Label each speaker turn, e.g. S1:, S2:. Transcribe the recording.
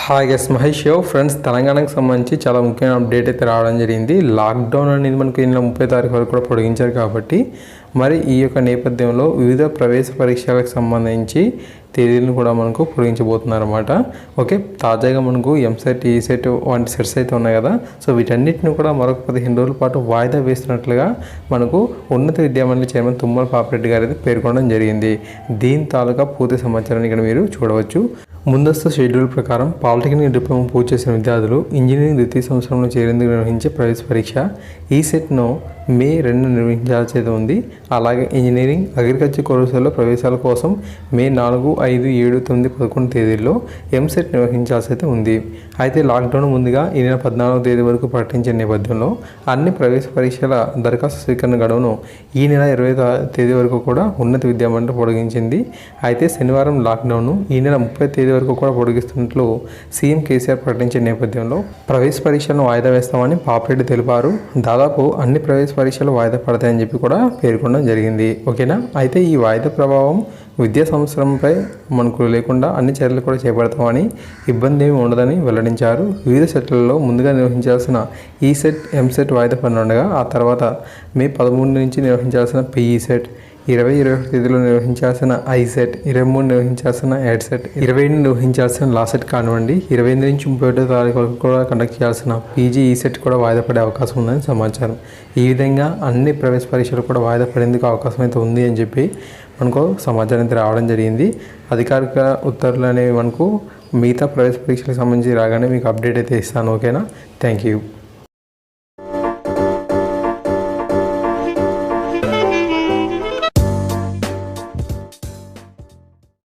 S1: Hi guess Mahesh friends, తెలంగాణకు సంబంధించి చాలా ముఖ్యమైన అప్డేట్ అయితే రావడం జరిగింది. లాక్డౌన్ అనేది మనకు ఈ నెల 30 తారీఖు వరకు కూడా పొడిగించారు కాబట్టి మరి ఈ యొక్క నేపథ్యంలో వివిధ ప్రవేశ పరీక్షలకు సంబంధించి తేదీలను కూడా మనకు పొడిగించబోతున్నారు అన్నమాట. ఓకే, తాజాగా మనకు ఎంసెట్, ఈసెట్ వంటి సెట్స్ అయితే ఉన్నాయి కదా. సో వీటన్నిటిని కూడా మరొక 15 రోజుల పాటు వాయిదా వేస్తున్నట్లుగా మనకు ఉన్నత విద్యామండలి చైర్మన్ తుమ్మల పాపిరెడ్డి గారు అయితే పేర్కొనడం జరిగింది. దీని తాలూకా పూర్తి సమాచారాన్ని ఇక్కడ మీరు చూడవచ్చు. ముందస్తు షెడ్యూల్ ప్రకారం పాలిటెక్నిక్ డిప్లొమా పూర్తి చేసిన విద్యార్థులు ఇంజనీరింగ్ ద్వితీయ సంవత్సరంలో చేరేందుకు నిర్వహించే ప్రవేశ పరీక్ష ఈసెట్ను మే 2 నిర్వహించాల్సి ఉంది. అలాగే ఇంజనీరింగ్, అగ్రికల్చర్ కోర్సుల్లో ప్రవేశాల కోసం మే 4, 5, 7, 9, 11 తేదీల్లో ఎంసెట్ నిర్వహించాల్సి అయితే ఉంది. అయితే లాక్డౌన్ ముందుగా ఈ నెల 14వ తేదీ వరకు ప్రకటించిన నేపథ్యంలో అన్ని ప్రవేశ పరీక్షల దరఖాస్తు స్వీకరణ గడువును ఈ నెల 20వ తేదీ వరకు కూడా ఉన్నత విద్యామండలి పొడిగించింది. అయితే శనివారం లాక్డౌన్ను ఈ నెల 30వ తేదీ వరకు కూడా పొడిగిస్తున్నట్లు సీఎం కేసీఆర్ ప్రకటించిన నేపథ్యంలో ప్రవేశ పరీక్షలను వాయిదా వేస్తామని పాపిరెడ్డి తెలిపారు. దాదాపు అన్ని ప్రవేశ పరీక్షలు వాయిదా పడతాయని చెప్పి కూడా పేర్కొనడం జరిగింది. ఓకేనా, అయితే ఈ వాయిదా ప్రభావం విద్యా సంవత్సరంపై మనకు లేకుండా అన్ని చర్యలు కూడా చేపడతామని, ఇబ్బంది ఏమి ఉండదని వెల్లడించారు. వివిధ సెట్లలో ముందుగా నిర్వహించాల్సిన ఈసెట్, ఎంసెట్ వాయిదా పడినుండగా ఆ తర్వాత మే 13 నుంచి నిర్వహించాల్సిన పీఈ సెట్, 20-21 తేదీలో నిర్వహించాల్సిన ఐసెట్, 23 నిర్వహించాల్సిన ఎడ్సెట్, 28 నిర్వహించాల్సిన లాసెట్ కానివ్వండి, 28 నుంచి 31 తారీఖు వరకు కూడా కండక్ట్ చేయాల్సిన పీజీ ఈసెట్ కూడా వాయిదా పడే అవకాశం ఉందని సమాచారం. ఈ విధంగా అన్ని ప్రవేశ పరీక్షలు కూడా వాయిదా పడేందుకు అవకాశం అయితే ఉంది అని చెప్పి మనకు సమాచారం అయితే రావడం జరిగింది. అధికారిక ఉత్తర్వులు అనేవి మనకు మిగతా ప్రవేశ పరీక్షలకు సంబంధించి రాగానే మీకు అప్డేట్ అయితే ఇస్తాను. ఓకేనా, థ్యాంక్ యూ.